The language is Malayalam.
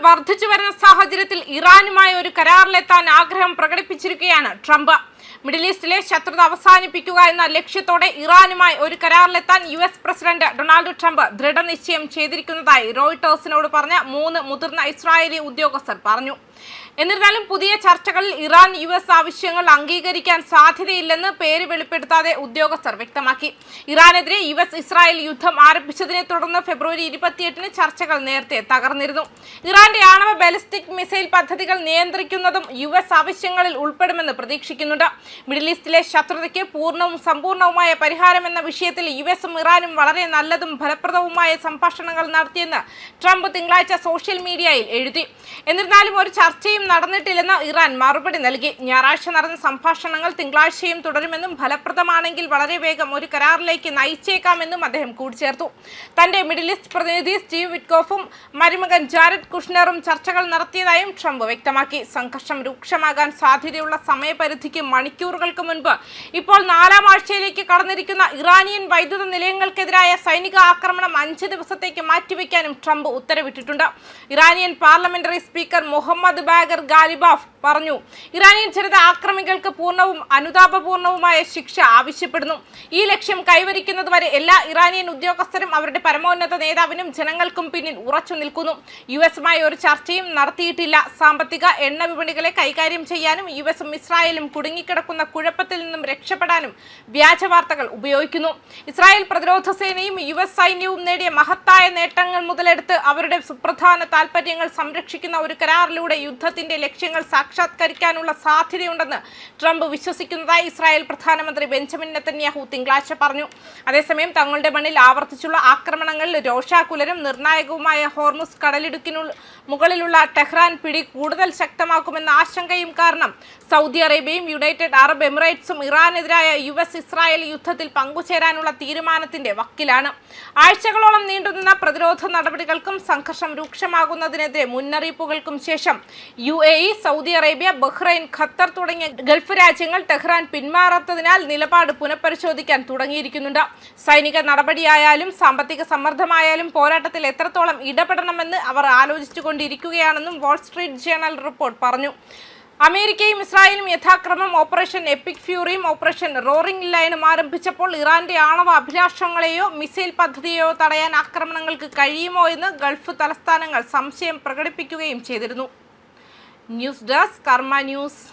വർദ്ധിച്ചു വരുന്ന സാഹചര്യത്തിൽ ഇറാനുമായി ഒരു കരാറിലെത്താൻ ആഗ്രഹം പ്രകടിപ്പിച്ചിരിക്കുകയാണ് ട്രംപ്. മിഡിൽ ഈസ്റ്റിലെ ശത്രുത അവസാനിപ്പിക്കുക എന്ന ലക്ഷ്യത്തോടെ ഇറാനുമായി ഒരു കരാറിലെത്താൻ US പ്രസിഡന്റ് ഡൊണാൾഡ് ട്രംപ് ദൃഢനിശ്ചയം ചെയ്തിരിക്കുന്നതായി റോയിട്ടേഴ്സിനോട് പറഞ്ഞ 3 മുതിർന്ന ഇസ്രായേലി ഉദ്യോഗസ്ഥർ പറഞ്ഞു. എന്നിരുന്നാലും പുതിയ ചർച്ചകളിൽ ഇറാൻ US ആവശ്യങ്ങൾ അംഗീകരിക്കാൻ സാധ്യതയില്ലെന്ന് പേര് വെളിപ്പെടുത്താതെ ഉദ്യോഗസ്ഥർ വ്യക്തമാക്കി. ഇറാനെതിരെ US ഇസ്രായേൽ യുദ്ധം ആരംഭിച്ചതിനെ തുടർന്ന് ഫെബ്രുവരി 28-ന് ചർച്ചകൾ നേരത്തെ തകർന്നിരുന്നു. ഇറാന്റെ ആണവ ബാലിസ്റ്റിക് മിസൈൽ പദ്ധതികൾ നിയന്ത്രിക്കുന്നതും US ആവശ്യങ്ങളിൽ ഉൾപ്പെടുമെന്ന് പ്രതീക്ഷിക്കുന്നുണ്ട്. മിഡിൽ ഈസ്റ്റിലെ ശത്രുതയ്ക്ക് പൂർണ്ണവും സമ്പൂർണവുമായ പരിഹാരം എന്ന വിഷയത്തിൽ USഉം ഇറാനും വളരെ നല്ലതും ഫലപ്രദവുമായ സംഭാഷണങ്ങൾ നടത്തിയെന്ന് ട്രംപ് തിങ്കളാഴ്ച സോഷ്യൽ മീഡിയയിൽ എഴുതി. എന്നിരുന്നാലും ഒരു ചർച്ചയും നടന്നിട്ടില്ലെന്ന് ഇറാൻ മറുപടി നൽകി. ഞായറാഴ്ച നടന്ന സംഭാഷണങ്ങൾ തിങ്കളാഴ്ചയും തുടരുമെന്നും ഫലപ്രദമാണെങ്കിൽ വളരെ വേഗം ഒരു കരാറിലേക്ക് നയിച്ചേക്കാമെന്നും അദ്ദേഹം കൂട്ടിച്ചേർത്തു. തന്റെ മിഡിൽ ഈസ്റ്റ് പ്രതിനിധി സ്റ്റീവ് വിറ്റ്കോഫും മരുമകൻ ജാരഡ് കുഷ്നറും ചർച്ചകൾ നടത്തിയതായും ട്രംപ് വ്യക്തമാക്കി. സംഘർഷം രൂക്ഷമാകാൻ സാധ്യതയുള്ള സമയപരിധിക്ക് മണിക്കൂറുകൾക്ക് മുൻപ് ഇപ്പോൾ 4ാം ആഴ്ചയിലേക്ക് കടന്നിരിക്കുന്ന ഇറാനിയൻ വൈദ്യുത നിലയങ്ങൾക്കെതിരായ സൈനിക ആക്രമണം 5 ദിവസത്തേക്ക് മാറ്റിവെക്കാനും ട്രംപ് ഉത്തരവിട്ടിട്ടുണ്ട്. Iranian parliamentary speaker Mohammad Bagher Ghalibaf പറഞ്ഞു, ഇറാനിയൻ ജനത ആക്രമികൾക്ക് പൂർണ്ണവും അനുതാപപൂർണവുമായ ശിക്ഷ ആവശ്യപ്പെടുന്നു. ഈ ലക്ഷ്യം കൈവരിക്കുന്നതുവരെ എല്ലാ ഇറാനിയൻ ഉദ്യോഗസ്ഥരും അവരുടെ പരമോന്നത നേതാവിനും ജനങ്ങൾക്കും പിന്നിൽ ഉറച്ചു നിൽക്കുന്നു. USയുമായി ഒരു ചർച്ചയും നടത്തിയിട്ടില്ല. സാമ്പത്തിക എണ്ണ വിപണികളെ കൈകാര്യം ചെയ്യാനും USഉം ഇസ്രായേലും കുടുങ്ങിക്കിടക്കുന്ന കുഴപ്പത്തിൽ നിന്നും രക്ഷപ്പെടാനും വ്യാജ വാർത്തകൾ ഉപയോഗിക്കുന്നു. ഇസ്രായേൽ പ്രതിരോധ സേനയും US സൈന്യവും നേടിയ മഹത്തായ നേട്ടങ്ങൾ മുതലെടുത്ത് അവരുടെ സുപ്രധാന താൽപര്യങ്ങൾ സംരക്ഷിക്കുന്ന ഒരു കരാറിലൂടെ യുദ്ധത്തിന്റെ ലക്ഷ്യങ്ങൾ സാക്ഷാത്കരിക്കാനുള്ള സാധ്യതയുണ്ടെന്ന് ട്രംപ് വിശ്വസിക്കുന്നതായി ഇസ്രായേൽ പ്രധാനമന്ത്രി ബെഞ്ചമിൻ നെതന്യാഹു തിങ്കളാഴ്ച പറഞ്ഞു. അതേസമയം തങ്ങളുടെ മണ്ണിൽ ആവർത്തിച്ചുള്ള ആക്രമണങ്ങളിൽ രോഷാകുലരും നിർണായകവുമായ ഹോർമുസ് കടലിടുക്കിനു മുകളിലുള്ള ടെഹ്റാൻ പിടി കൂടുതൽ ശക്തമാക്കുമെന്ന ആശങ്കയും കാരണം സൗദി അറേബ്യയും യുണൈറ്റഡ് അറബ് എമിറേറ്റ്സും ഇറാനെതിരായ US ഇസ്രായേൽ യുദ്ധത്തിൽ പങ്കുചേരാനുള്ള തീരുമാനത്തിന്റെ വക്കിലാണ്. ആഴ്ചകളോളം നീണ്ടുനിന്ന പ്രതിരോധ നടപടികൾക്കും സംഘർഷം രൂക്ഷമാകുന്നതിനെതിരെ മുന്നറിയിപ്പുകൾക്കും ശേഷം UAE, Saudi Arabia, Bahrain, Qatar തുടങ്ങിയ ഗൾഫ് രാജ്യങ്ങൾ ടെഹ്റാൻ പിന്മാറാത്തതിനാൽ നിലപാട് പുനഃപരിശോധിക്കാൻ തുടങ്ങിയിരിക്കുന്നുണ്ട്. സൈനിക നടപടിയായാലും സാമ്പത്തിക സമ്മർദ്ദമായാലും പോരാട്ടത്തിൽ എത്രത്തോളം ഇടപെടണമെന്ന് അവർ ആലോചിച്ചുകൊണ്ടിരിക്കുകയാണെന്നും വാൾ സ്ട്രീറ്റ് ജേണൽ റിപ്പോർട്ട് പറഞ്ഞു. അമേരിക്കയും ഇസ്രായേലും യഥാക്രമം ഓപ്പറേഷൻ എപ്പിക് ഫ്യൂറിയും ഓപ്പറേഷൻ റോറിംഗ് ലയണും ആരംഭിച്ചപ്പോൾ ഇറാന്റെ ആണവ അഭിലാഷങ്ങളെയോ മിസൈൽ പദ്ധതിയെയോ തടയാൻ ആക്രമണങ്ങൾക്ക് കഴിയുമോ എന്ന് ഗൾഫ് തലസ്ഥാനങ്ങൾ സംശയം പ്രകടിപ്പിക്കുകയും ചെയ്തിരുന്നു. ന്യൂസ് ഡെസ്ക് കർമ്മ ന്യൂസ്.